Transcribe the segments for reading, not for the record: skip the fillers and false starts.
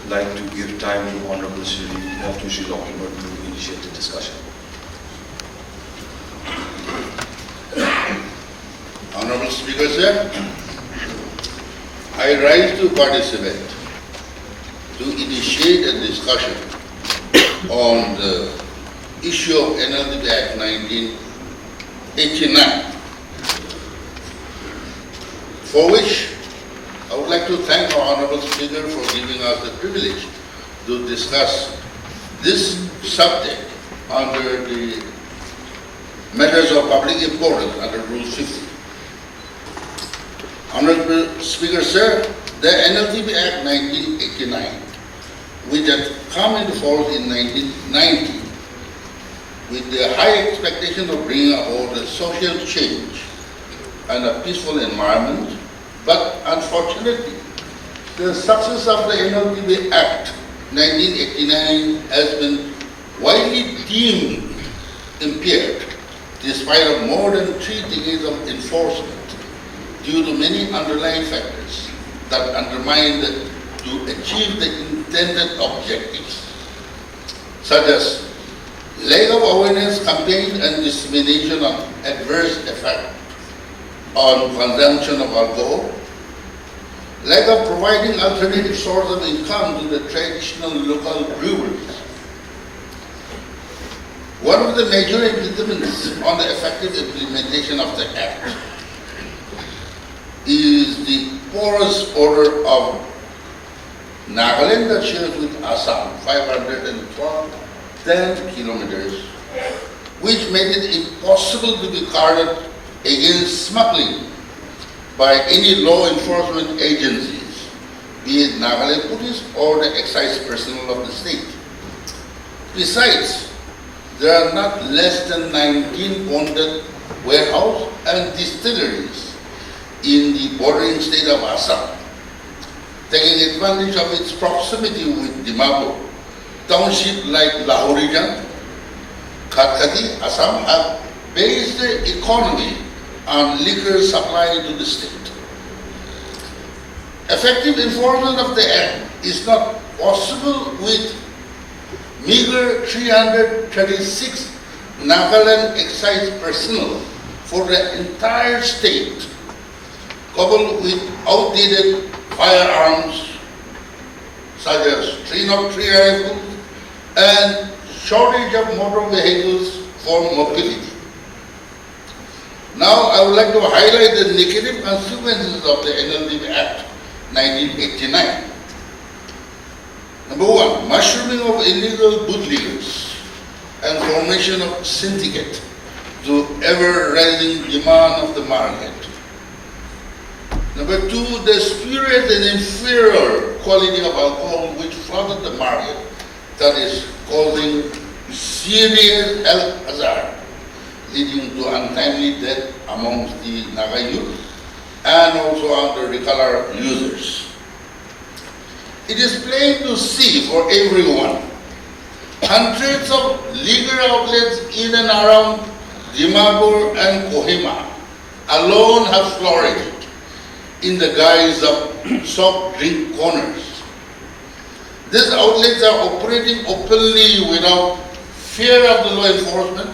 like to give time to Honorable Shri Moatoshi Longkumer to initiate the discussion. Honorable Speaker, sir, I rise to participate to initiate a discussion on the issue of NLTP Act 1989, for which I would like to thank our Honorable Speaker for giving us the privilege to discuss this subject under the matters of public importance under Rule 50. Honorable Speaker, sir, the NLTP Act 1989, which had come into force in 1990, with the high expectation of bringing about a social change and a peaceful environment, but unfortunately, the success of the NLTP Act 1989 has been widely deemed impaired, despite of more than 3 decades of enforcement, due to many underlying factors that undermine to achieve the intended objectives, such as lack of awareness campaign and dissemination of adverse effect on consumption of alcohol, lack of providing alternative source of income to the traditional local breweries. One of the major impediments on the effective implementation of the Act is the porous border of Nagaland that shares with Assam, 510 kilometers, which made it impossible to be guarded against smuggling by any law enforcement agencies, be it Nagaland police or the excise personnel of the state. Besides, there are not less than 19 bonded warehouses and distilleries in the bordering state of Assam. Taking advantage of its proximity with Dimapur, townships like Lahorijan, Khatkati, Assam have based their economy on liquor supply to the state. Effective enforcement of the Act is not possible with meager 336 Nagaland excise personnel for the entire state, coupled with outdated firearms such as 303 rifles and shortage of motor vehicles for mobility. Now I would like to highlight the negative consequences of the NLTP Act 1989. Number 1, mushrooming of illegal bootleggers and formation of syndicate to ever-rising demand of the market. Number 2, the spurious and inferior quality of alcohol which flooded the market, that is causing serious health hazard, leading to untimely death amongst the Naga youth and also under the color users. It is plain to see for everyone, hundreds of legal outlets in and around Dimapur and KOHIMA alone have flourished in the guise of soft drink corners. These outlets are operating openly without fear of the law enforcement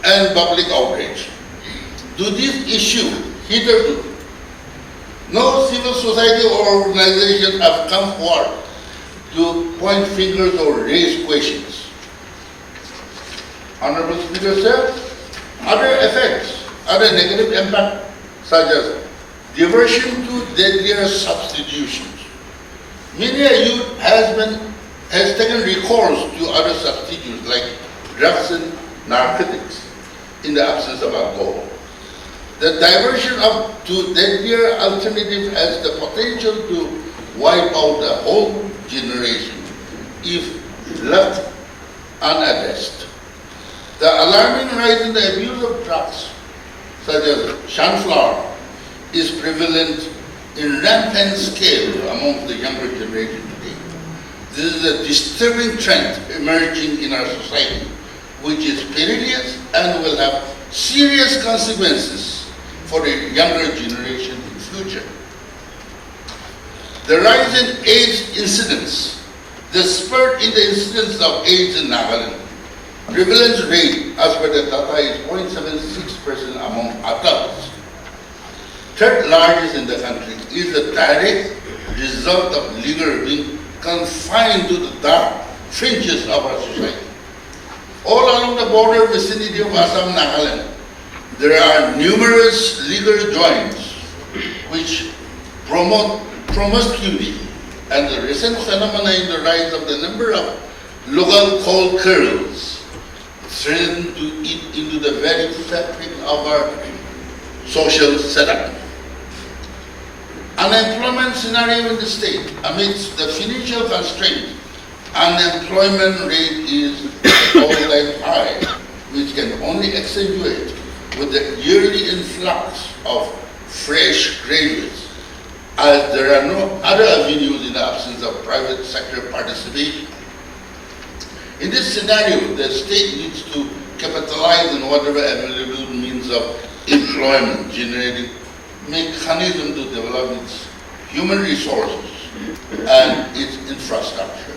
and public outrage. To this issue, hitherto, no civil society or organization have come forward to point fingers or raise questions. Honorable Speaker, sir, other negative impact such as diversion to deadlier substitutions. Many a youth has taken recourse to other substitutes like drugs and narcotics in the absence of alcohol. The diversion to deadlier alternative has the potential to wipe out the whole generation if left unaddressed. The alarming rise in the abuse of drugs, such as sunflower, is prevalent in rampant scale among the younger generation today. This is a disturbing trend emerging in our society, which is perilous and will have serious consequences for the younger generation in future. The rise in AIDS incidence The spurt in the incidence of AIDS in Nagaland. Prevalence rate as per the data is 0.76% among adults. Third largest in the country is a direct result of liquor being confined to the dark fringes of our society. All along the border vicinity of Assam, Nagaland, there are numerous liquor joints which promote promiscuity, and the recent phenomena in the rise of the number of local cold curls threaten to eat into the very fabric of our social setup. Unemployment scenario in the state. Amidst the financial constraint, unemployment rate is all-time high, which can only accentuate with the yearly influx of fresh graduates, as there are no other avenues in the absence of private sector participation. In this scenario, the state needs to capitalize on whatever available means of employment generating mechanism to develop its human resources and its infrastructure.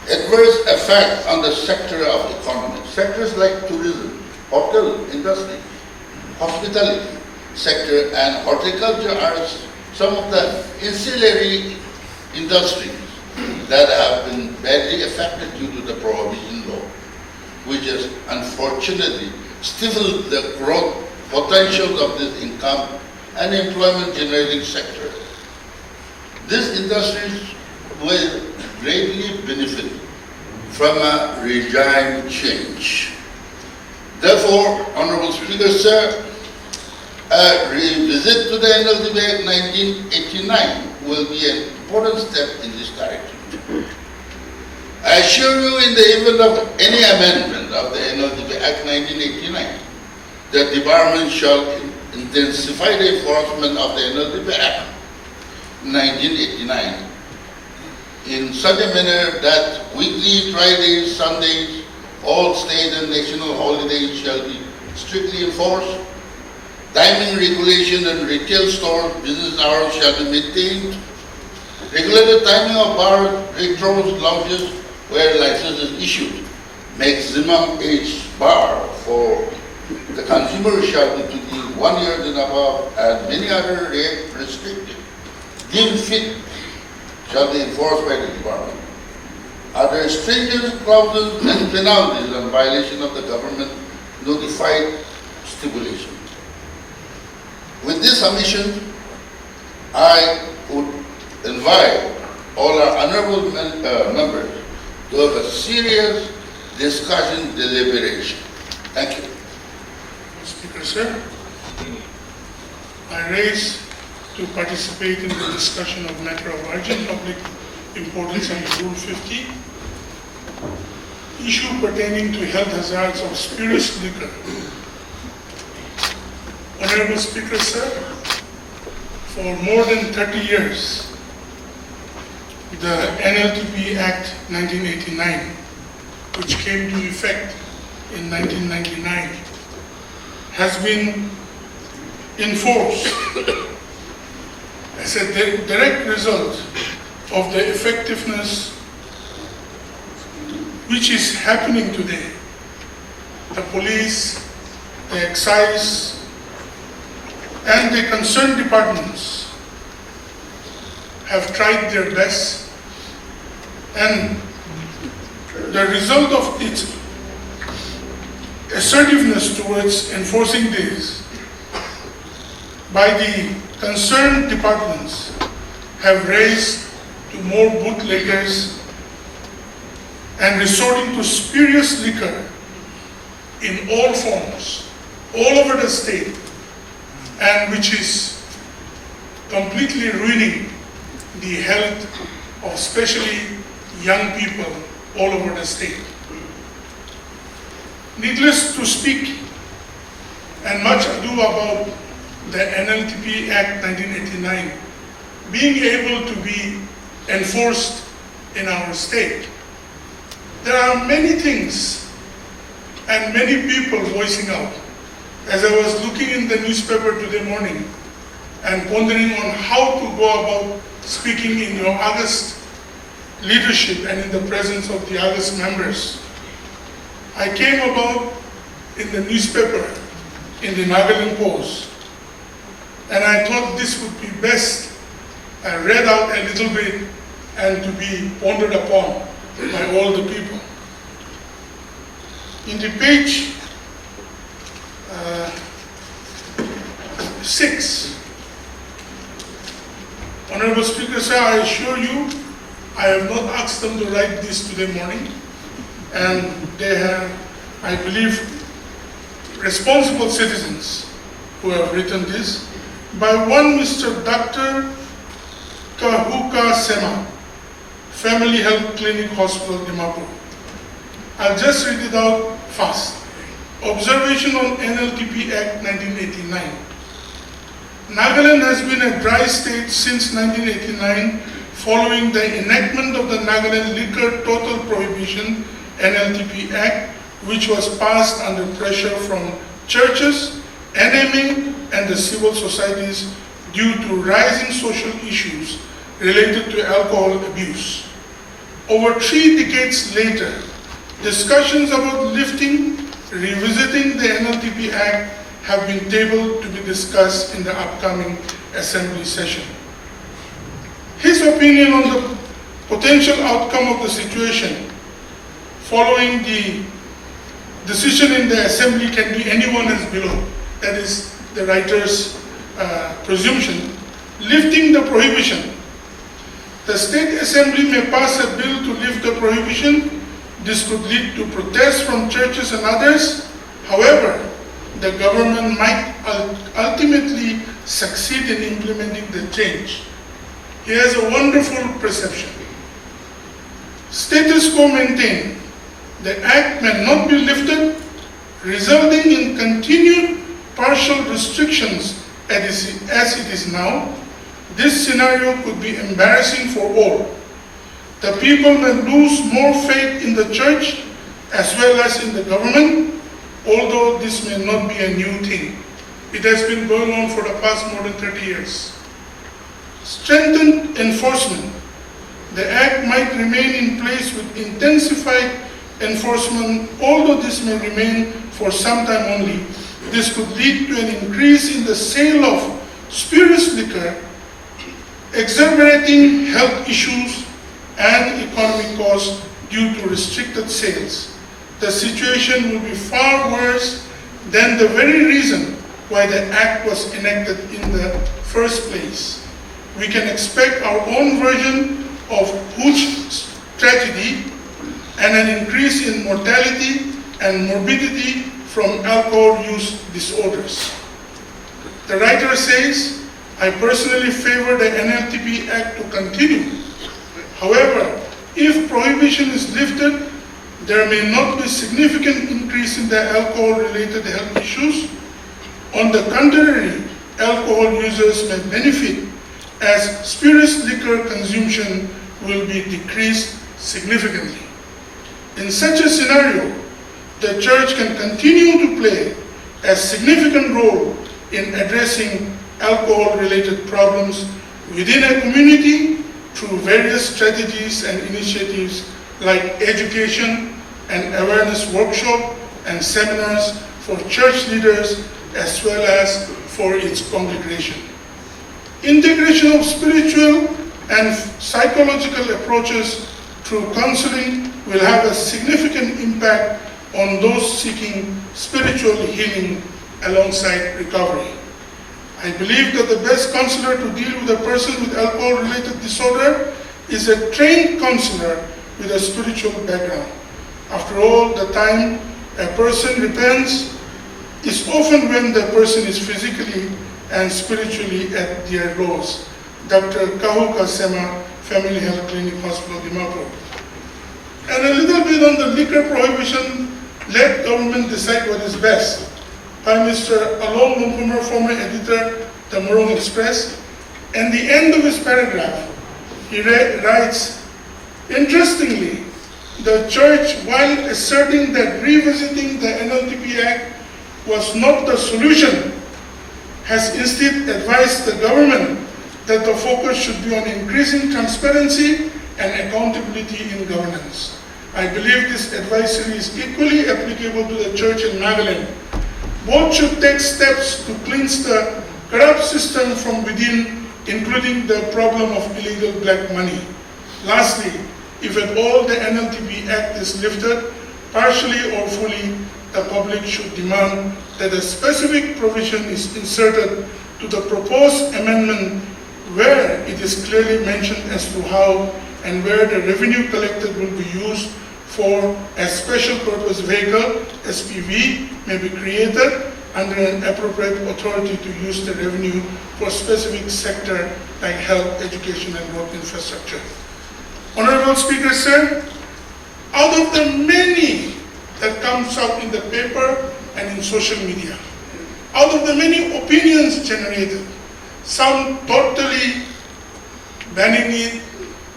Adverse effect on the sector of economy. Sectors like tourism, hotel industry, hospitality sector, and horticulture are some of the ancillary industries that have been badly affected due to the Prohibition law, which has unfortunately stifled the growth potentials of this income and employment generating sector. These industries will greatly benefit from a regime change. Therefore, Honorable Speaker, sir, a revisit to the NLTP Act 1989 will be an important step in this direction. I assure you, in the event of any amendment of the NLTP Act 1989, the department shall intensify the enforcement of the NLTP Act 1989 in such a manner that weekly, Fridays, Sundays, all state and national holidays shall be strictly enforced. Timing regulation and retail store business hours shall be maintained. Regulated timing of bars, bistros, lounges where license is issued. Maximum age bar for the consumer shall be to be 1 year and above, and many other restricted. Deemed fit shall be enforced by the department. Other stringent clauses and penalties on violation of the government notified stipulation. With this submission, I would invite all our honorable members to have a serious discussion, deliberation. Thank you. Speaker, sir, I raise to participate in the discussion of matter of urgent public importance under Rule 50, issue pertaining to health hazards of spurious liquor. Honorable Speaker, sir, for more than 30 years, the NLTP Act 1989, which came to effect in 1999, has been enforced as a direct result of the effectiveness which is happening today. The police, the excise, and the concerned departments have tried their best, and the result of its assertiveness towards enforcing this by the concerned departments have raised to more bootleggers and resorting to spurious liquor in all forms, all over the state, and which is completely ruining the health of especially young people all over the state. Needless to speak, and much ado about the NLTP Act 1989 being able to be enforced in our state. There are many things and many people voicing out. As I was looking in the newspaper today morning and pondering on how to go about speaking in your August leadership and in the presence of the August members, I came about in the newspaper, in the Nagaland Post, and I thought this would be best read out a little bit and to be pondered upon by all the people. In the page 6, Honorable Speaker, sir, I assure you, I have not asked them to write this today morning, and they have, I believe, responsible citizens who have written this, by one Mr. Dr. Kekhrielhoulie, Family Health Clinic Hospital, Dimapur. I'll just read it out fast. Observation on NLTP Act 1989. Nagaland has been a dry state since 1989 following the enactment of the Nagaland Liquor Total Prohibition NLTP Act, which was passed under pressure from churches, NMA, and the civil societies due to rising social issues related to alcohol abuse. Over 3 decades later, discussions about lifting, revisiting the NLTP Act have been tabled to be discussed in the upcoming Assembly session. His opinion on the potential outcome of the situation following the decision in the Assembly can be anyone as below. That is the writer's presumption. Lifting the prohibition. The State Assembly may pass a bill to lift the prohibition. This could lead to protests from churches and others. However, the government might ultimately succeed in implementing the change. He has a wonderful perception. Status quo maintained. The act may not be lifted, resulting in continued partial restrictions as it is now. This scenario could be embarrassing for all. The people may lose more faith in the church as well as in the government, although this may not be a new thing. It has been going on for the past more than 30 years. Strengthened enforcement. The act might remain in place with intensified enforcement, although this may remain for some time only. This could lead to an increase in the sale of spurious liquor, exacerbating health issues and economic costs due to restricted sales. The situation will be far worse than the very reason why the act was enacted in the first place. We can expect our own version of huge tragedy and an increase in mortality and morbidity from alcohol use disorders. The writer says, I personally favor the NLTP Act to continue. However, if prohibition is lifted, there may not be significant increase in the alcohol-related health issues. On the contrary, alcohol users may benefit as spurious liquor consumption will be decreased significantly. In such a scenario, the church can continue to play a significant role in addressing alcohol-related problems within a community through various strategies and initiatives like education and awareness workshop and seminars for church leaders as well as for its congregation. Integration of spiritual and psychological approaches through counseling will have a significant impact on those seeking spiritual healing alongside recovery. I believe that the best counselor to deal with a person with alcohol-related disorder is a trained counselor with a spiritual background. After all, the time a person repents is often when the person is physically and spiritually at their lows. Dr. Kekhrielhoulie, Family Health Clinic Hospital, Dimapur. And a little bit on the liquor prohibition, let government decide what is best. By Mr. Longkumer, former editor, the Morong Express. And the end of his paragraph, he writes, interestingly, the church, while asserting that revisiting the NLTP Act was not the solution, has instead advised the government that the focus should be on increasing transparency and accountability in governance. I believe this advisory is equally applicable to the church in Nagaland. Both should take steps to cleanse the corrupt system from within, including the problem of illegal black money. Lastly, if at all the NLTP Act is lifted, partially or fully, the public should demand that a specific provision is inserted to the proposed amendment where it is clearly mentioned as to how and where the revenue collected will be used for a special purpose vehicle, SPV, may be created under an appropriate authority to use the revenue for specific sector like health, education, and road infrastructure. Honorable Speaker, sir, out of the many that comes out in the paper and in social media, out of the many opinions generated, some totally banning it,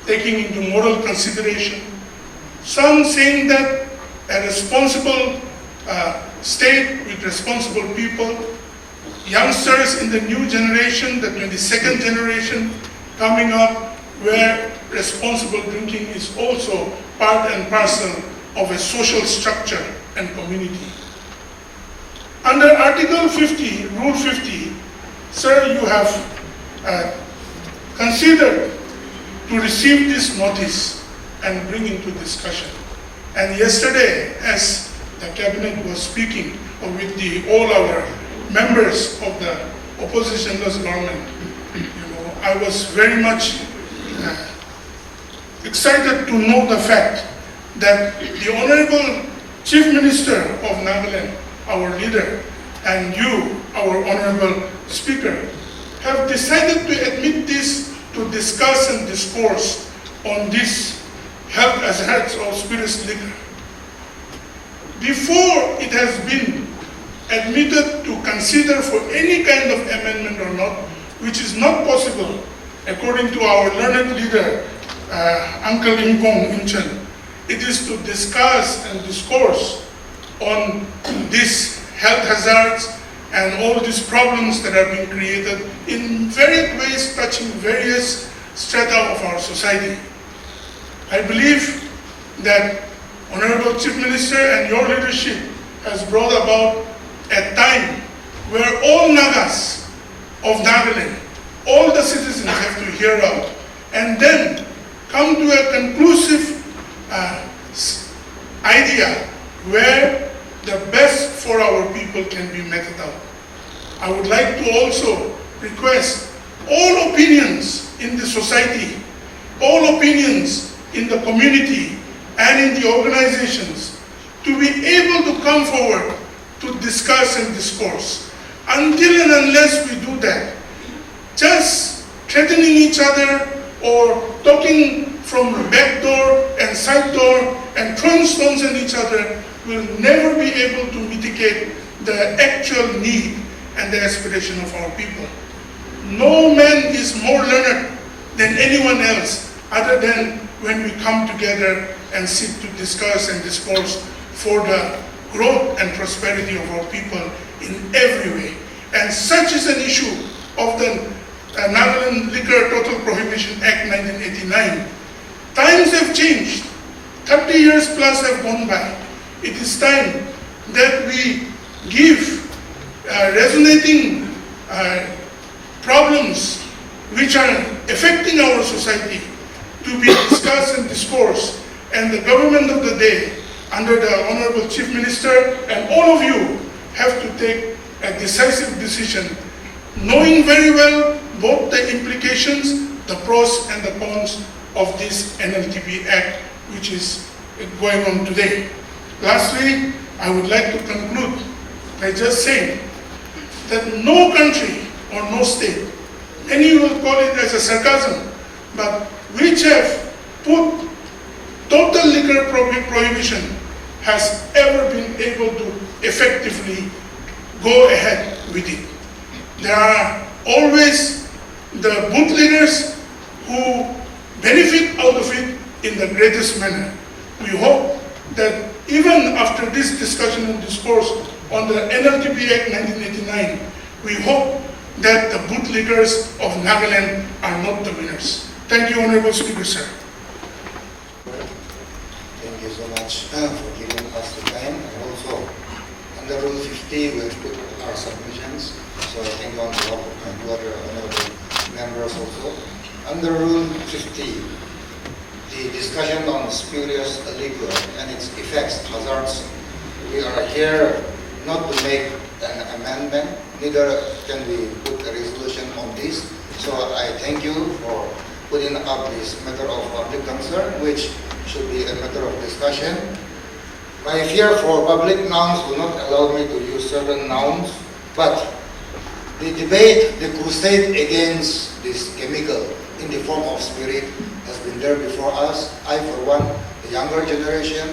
taking into moral consideration, some saying that a responsible state with responsible people, youngsters in the new generation, the 22nd generation coming up, where responsible drinking is also part and parcel of a social structure and community. Under Article 50, Rule 50, sir, you have considered to receive this notice and bring into discussion. And yesterday, as the cabinet was speaking with all our members of the oppositionless government, I was very much excited to know the fact that the Honorable Chief Minister of Nagaland, our leader, and you, our Honorable Speaker, have decided to admit this to discuss and discourse on this health hazards of spurious liquor. Before it has been admitted to consider for any kind of amendment or not, which is not possible, according to our learned leader, Uncle Imkong Inchen, it is to discuss and discourse on these health hazards and all these problems that are being created in various ways touching various strata of our society. I believe that Honorable Chief Minister and your leadership has brought about a time where all Nagas of Nagaland, all the citizens have to hear out and then come to a conclusive idea where the best for our people can be meted out. I would like to also request all opinions in the society, all opinions in the community and in the organizations to be able to come forward to discuss and discourse. Until and unless we do that, just threatening each other or talking from the back door and side door and throwing stones at each other will never be able to mitigate the actual need and the aspiration of our people. No man is more learned than anyone else other than when we come together and seek to discuss and discourse for the growth and prosperity of our people in every way. And such is an issue of the Nagaland Liquor Total Prohibition Act 1989. Times have changed. 30 years plus have gone by. It is time that we give resonating problems which are affecting our society to be discussed and discoursed. And the government of the day, under the Honorable Chief Minister and all of you, have to take a decisive decision, knowing very well both the implications, the pros and the cons of this NLTP Act, which is going on today. Lastly, I would like to conclude by just saying that no country or no state, many will call it as a sarcasm, but which have put total liquor prohibition has ever been able to effectively go ahead with it. There are always the bootleggers who benefit out of it in the greatest manner. We hope that even after this discussion and discourse on the NLTP Act 1989, we hope that the bootleggers of Nagaland are not the winners. Thank you, Honorable Speaker, sir. you so much for giving us the time. And also, under Rule 50, we have put our submissions. So I thank you on behalf of my two other honorable members also. Under Rule 50, the discussion on spurious liquor and its effects, hazards, we are here not to make an amendment, neither can we put a resolution on this. So I thank you for putting up this matter of public concern, which should be a matter of discussion. My fear for public nouns will not allow me to use certain nouns, but the debate, the crusade against this chemical in the form of spirit has been there before us. I, for one, the younger generation,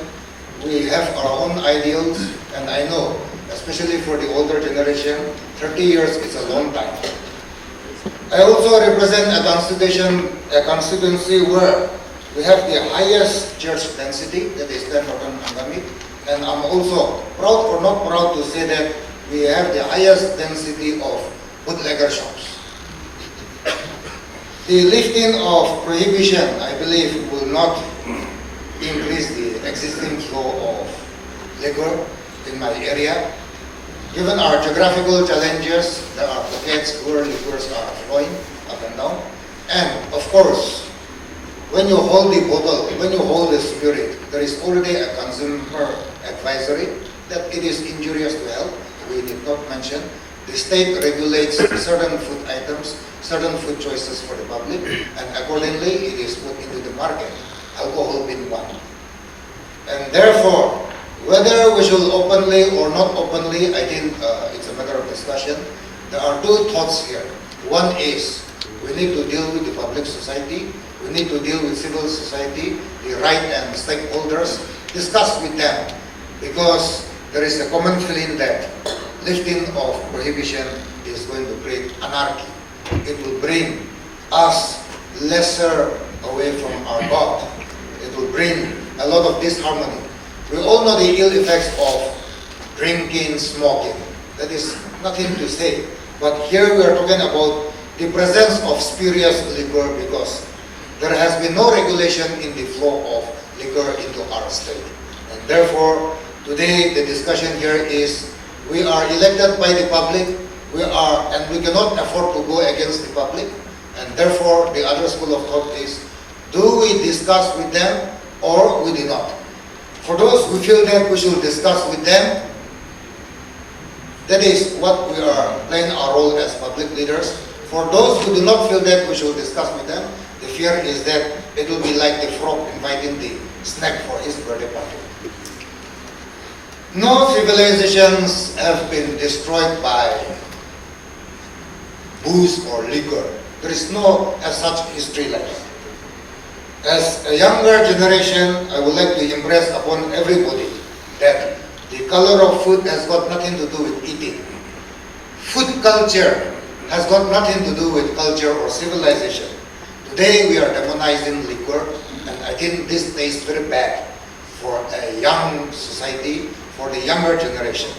we have our own ideals, and I know, especially for the older generation, 30 years is a long time. I also represent a constituency where we have the highest church density, that is the Northern Angami, and I'm also proud or not proud to say that we have the highest density of bootlegger shops. The lifting of prohibition, I believe, will not increase the existing flow of liquor in my area. Given our geographical challenges, there are pockets where liquors are flowing up and down. And of course, when you hold the bottle, when you hold the spirit, there is already a consumer advisory that it is injurious to health. We did not mention. The state regulates certain food items, certain food choices for the public, and accordingly it is put into the market, alcohol being one. And therefore, whether we should openly or not openly, I think it's a matter of discussion. There are two thoughts here. One is we need to deal with the public society, we need to deal with civil society, the right and stakeholders, discuss with them, because there is a common feeling that lifting of prohibition is going to create anarchy. It will bring us lesser away from our God. It will bring a lot of disharmony. We all know the ill effects of drinking, smoking. That is nothing to say. But here we are talking about the presence of spurious liquor, because there has been no regulation in the flow of liquor into our state. And therefore, today the discussion here is we are elected by the public, and we cannot afford to go against the public. And therefore, the other school of thought is, do we discuss with them or we do not? For those who feel that we should discuss with them, that is what we are playing our role as public leaders. For those who do not feel that we should discuss with them, the fear is that it will be like the frog inviting the snake for his birthday party. No civilizations have been destroyed by booze or liquor. There is no as such history like that. As a younger generation, I would like to impress upon everybody that the color of food has got nothing to do with eating. Food culture has got nothing to do with culture or civilization. Today we are demonizing liquor, and I think this tastes very bad for a young society, for the younger generation.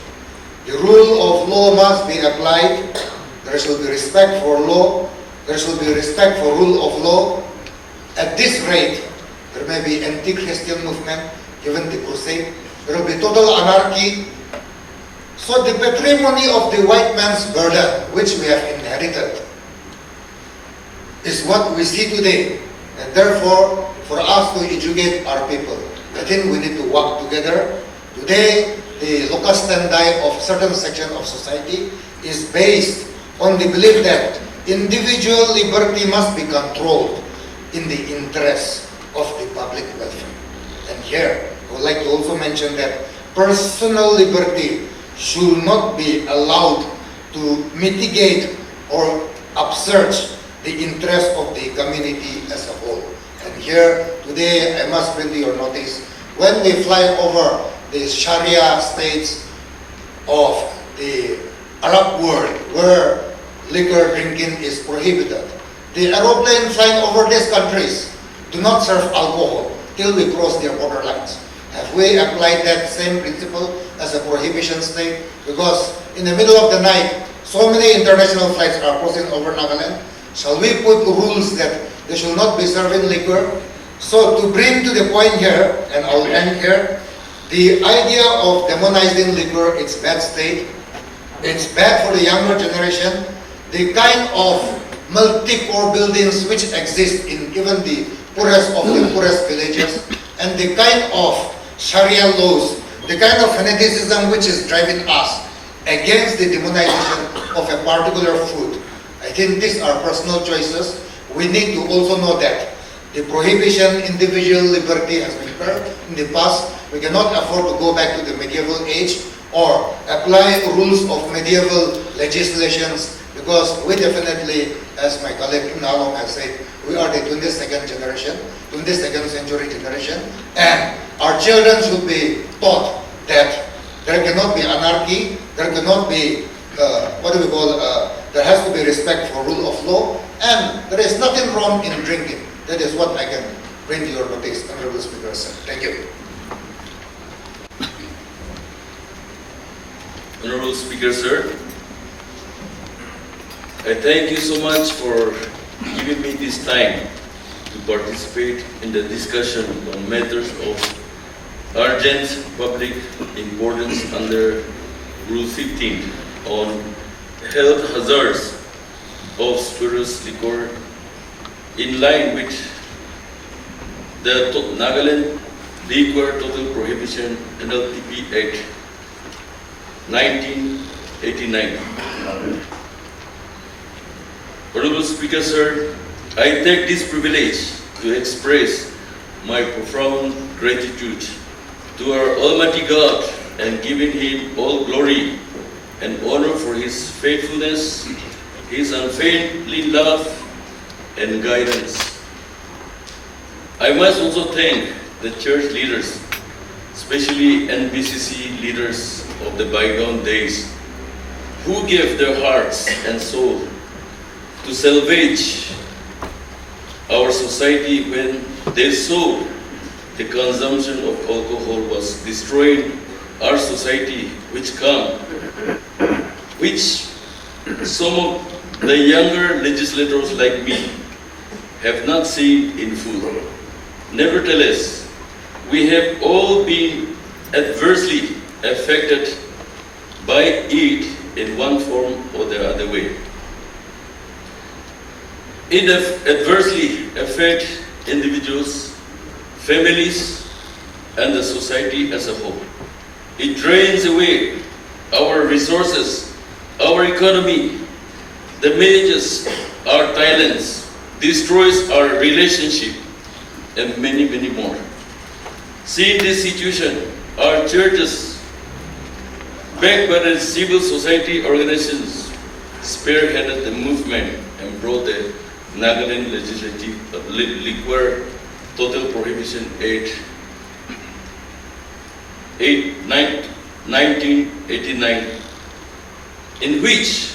The rule of law must be applied. There should be respect for law. There should be respect for rule of law. At this rate, there may be anti-Christian movement, given the crusade. There will be total anarchy. So the patrimony of the white man's burden, which we have inherited, is what we see today. And therefore, for us to educate our people, I think we need to work together. Today, the locus standi of certain section of society is based on the belief that individual liberty must be controlled in the interest of the public welfare. And here, I would like to also mention that personal liberty should not be allowed to mitigate or upsurge the interest of the community as a whole. And here, today, I must bring to your notice, when we fly over the Sharia states of the Arab world, where liquor drinking is prohibited, the aeroplane flying over these countries do not serve alcohol till we cross their borderlines. Have we applied that same principle as a prohibition state? Because in the middle of the night, so many international flights are crossing over Nagaland. Shall we put rules that they should not be serving liquor? So to bring to the point here, and I'll end here, the idea of demonizing liquor, it's bad state. It's bad for the younger generation. The kind of multi-core buildings which exist in even the poorest of the poorest villages, and the kind of Sharia laws, the kind of fanaticism which is driving us against the demonization of a particular food. I think these are personal choices. We need to also know that the prohibition, individual liberty has been heard in the past. We cannot afford to go back to the medieval age or apply rules of medieval legislations, because we definitely, as my colleague Imna has said, we are the 22nd generation, 22nd century generation, and our children should be taught that there cannot be anarchy, there cannot be, there has to be respect for rule of law, and there is nothing wrong in drinking. That is what I can bring to your notice, Honorable Speaker, sir. Thank you. Honorable Speaker, sir, I thank you so much for giving me this time to participate in the discussion on matters of urgent public importance under Rule 15 on health hazards of spurious liquor, in line with the Nagaland Liquor Total Prohibition NLTP Act 1989. Honorable Speaker, sir, I take this privilege to express my profound gratitude to our Almighty God and giving Him all glory and honor for His faithfulness, His unfailing love and guidance. I must also thank the church leaders, especially NBCC leaders of the bygone days, who gave their hearts and soul to salvage our society when they saw the consumption of alcohol was destroying our society, which some of the younger legislators like me have not seen in full. Nevertheless, we have all been adversely affected by it in one form or the other way. It adversely affects individuals, families, and the society as a whole. It drains away our resources, our economy, damages our talents, destroys our relationship, and many, many more. Seeing this situation, our churches, backed by the civil society organizations, spearheaded the movement and brought the Nagaland Legislative Liquor Total Prohibition Act 1989, in which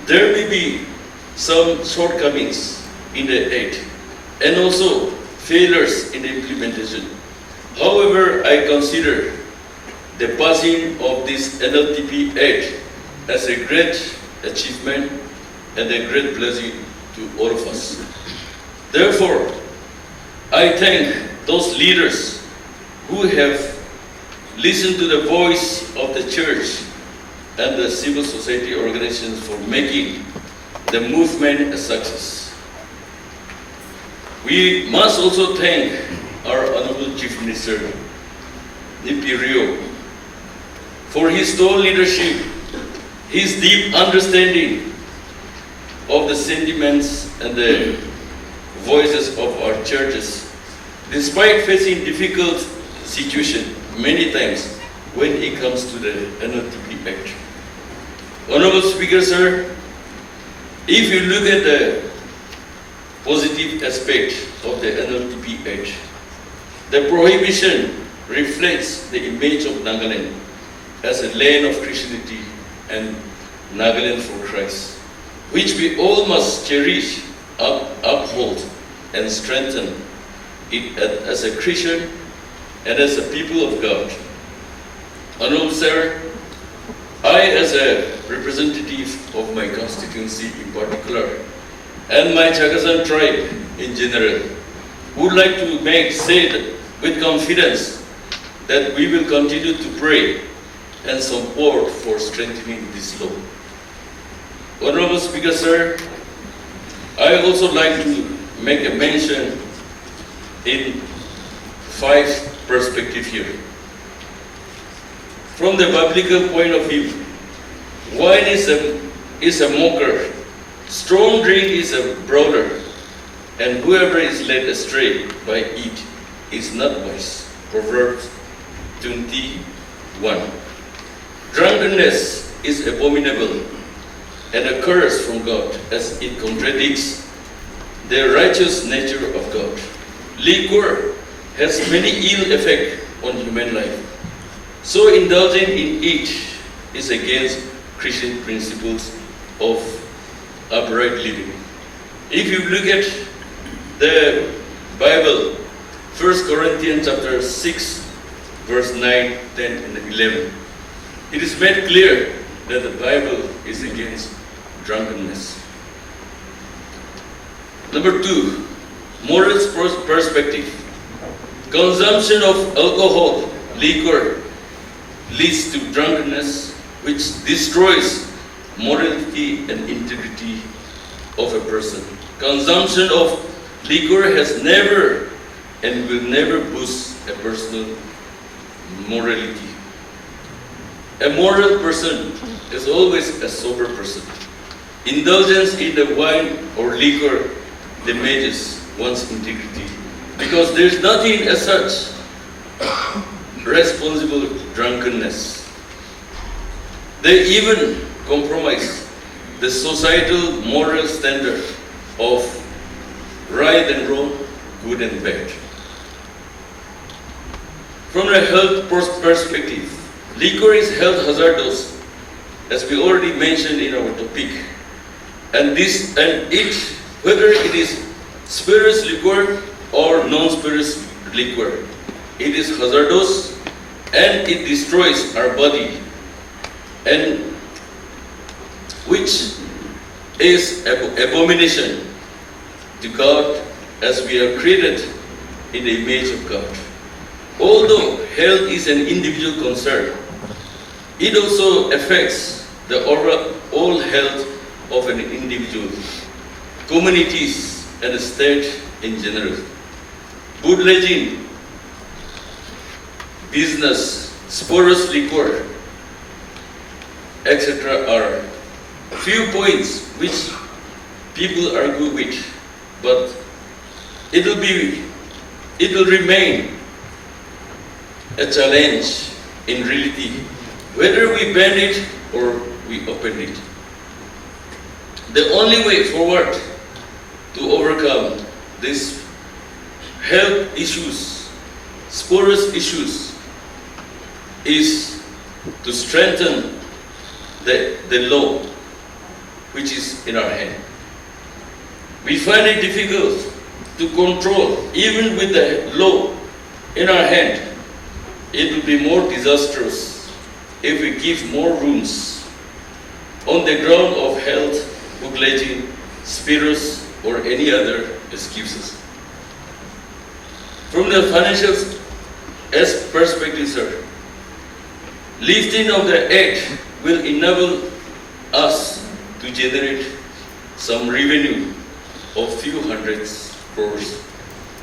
there may be some shortcomings in the act and also failures in the implementation. However, I consider the passing of this NLTP Act as a great achievement and a great blessing to all of us. Therefore, I thank those leaders who have listened to the voice of the church and the civil society organizations for making the movement a success. We must also thank our Honorable Chief Minister, Nipi Rio, for his tall leadership, his deep understanding of the sentiments and the voices of our churches, despite facing difficult situations many times when it comes to the NLTP Act. Honorable Speaker, sir, if you look at the positive aspect of the NLTP Act, the prohibition reflects the image of Nagaland as a land of Christianity and Nagaland for Christ, which we all must cherish, uphold, and strengthen it as a Christian and as a people of God. Honorable Sir, I, as a representative of my constituency in particular, and my Chagasan tribe in general would like to say that with confidence that we will continue to pray and support for strengthening this law. Honorable Speaker, sir, I also like to make a mention in 5 perspectives here. From the biblical point of view, wine is a mocker, strong drink is a brawler, and whoever is led astray by it is not wise. Proverbs 21. Drunkenness is abominable and a curse from God, as it contradicts the righteous nature of God. Liquor has many ill effects on human life, so indulging in it is against Christian principles of upright living. If you look at the Bible, 1 Corinthians chapter 6, verse 9, 10, and 11, it is made clear that the Bible is against drunkenness. Number 2, moral perspective. Consumption of alcohol, liquor, leads to drunkenness, which destroys morality and integrity of a person. Consumption of liquor has never and will never boost a personal morality. A moral person is always a sober person. Indulgence in the wine or liquor damages one's integrity, because there is nothing as such responsible drunkenness. They even compromise the societal moral standard of right and wrong, good and bad. From a health perspective, liquor is health hazardous, as we already mentioned in our topic. Whether it is spurious liquor or non-spurious liquor, it is hazardous and it destroys our body, and which is abomination to God, as we are created in the image of God. Although health is an individual concern, it also affects the overall health of an individual, communities, and the state in general. Bootlegging, business, spurious liquor, etc. are few points which people argue with, but it will remain a challenge in reality, whether we ban it or we open it. The only way forward to overcome these health issues, spurious issues, is to strengthen the law which is in our hand. We find it difficult to control, even with the law in our hand. It will be more disastrous if we give more rooms on the ground of health, bootlegging, spurious, or any other excuses. From the financial perspective, sir, lifting of the act will enable us to generate some revenue of few hundreds crores.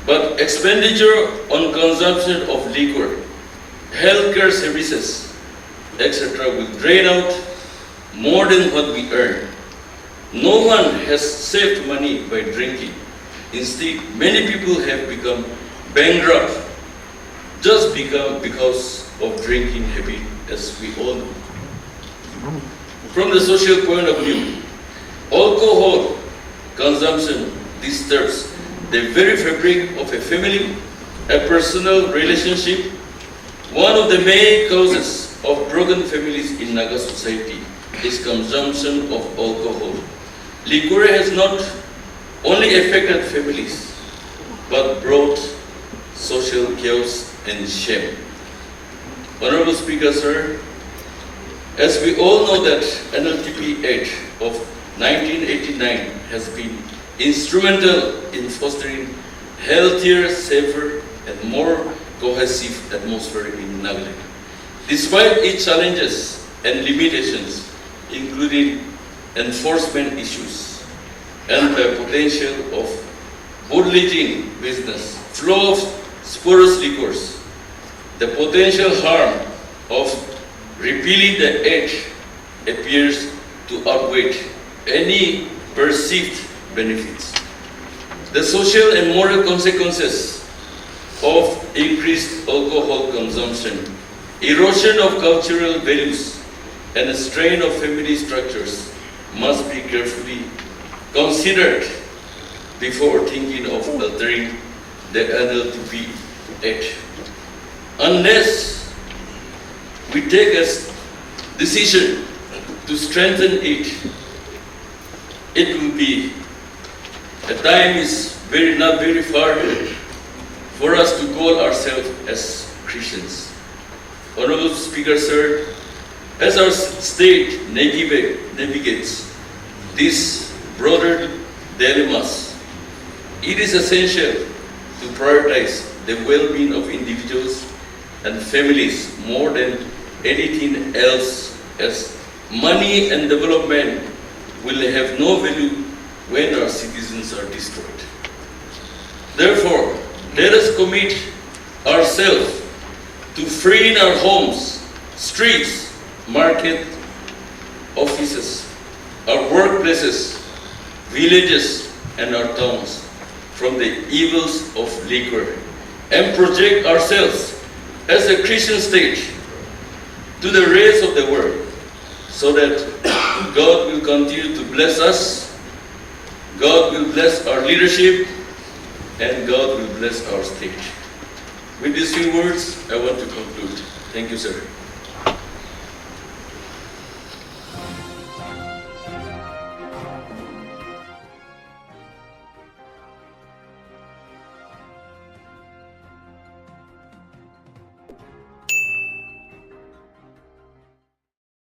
But expenditure on consumption of liquor, healthcare services, etc. will drain out more than what we earn. No one has saved money by drinking. Instead, many people have become bankrupt just because of drinking habit, as we all know. From the social point of view, alcohol consumption disturbs the very fabric of a family, a personal relationship. One of the main causes of broken families in Naga society is consumption of alcohol. Liquor has not only affected families, but brought social chaos and shame. Honorable Speaker, sir, as we all know that NLTP Act of 1989 has been instrumental in fostering healthier, safer, and more cohesive atmosphere in Nagaland. Despite its challenges and limitations, including enforcement issues and the potential of bootlegging business, flow of spurious liquors, the potential harm of repealing the act appears to outweigh any perceived benefits. The social and moral consequences of increased alcohol consumption, erosion of cultural values, and a strain of family structures must be carefully considered before thinking of altering the NLTP Act. Unless we take a decision to strengthen it, it will be, the time is not very far for us to call ourselves as Christians. Honorable Speaker, sir, as our state navigates these broader dilemmas, it is essential to prioritize the well-being of individuals and families more than anything else, as money and development will have no value when our citizens are destroyed. Therefore, let us commit ourselves to freeing our homes, streets, market, offices, our workplaces, villages, and our towns from the evils of liquor, and project ourselves as a Christian state to the rest of the world, so that God will continue to bless us, God will bless our leadership, and God will bless our state. With these few words, I want to conclude. Thank you, sir.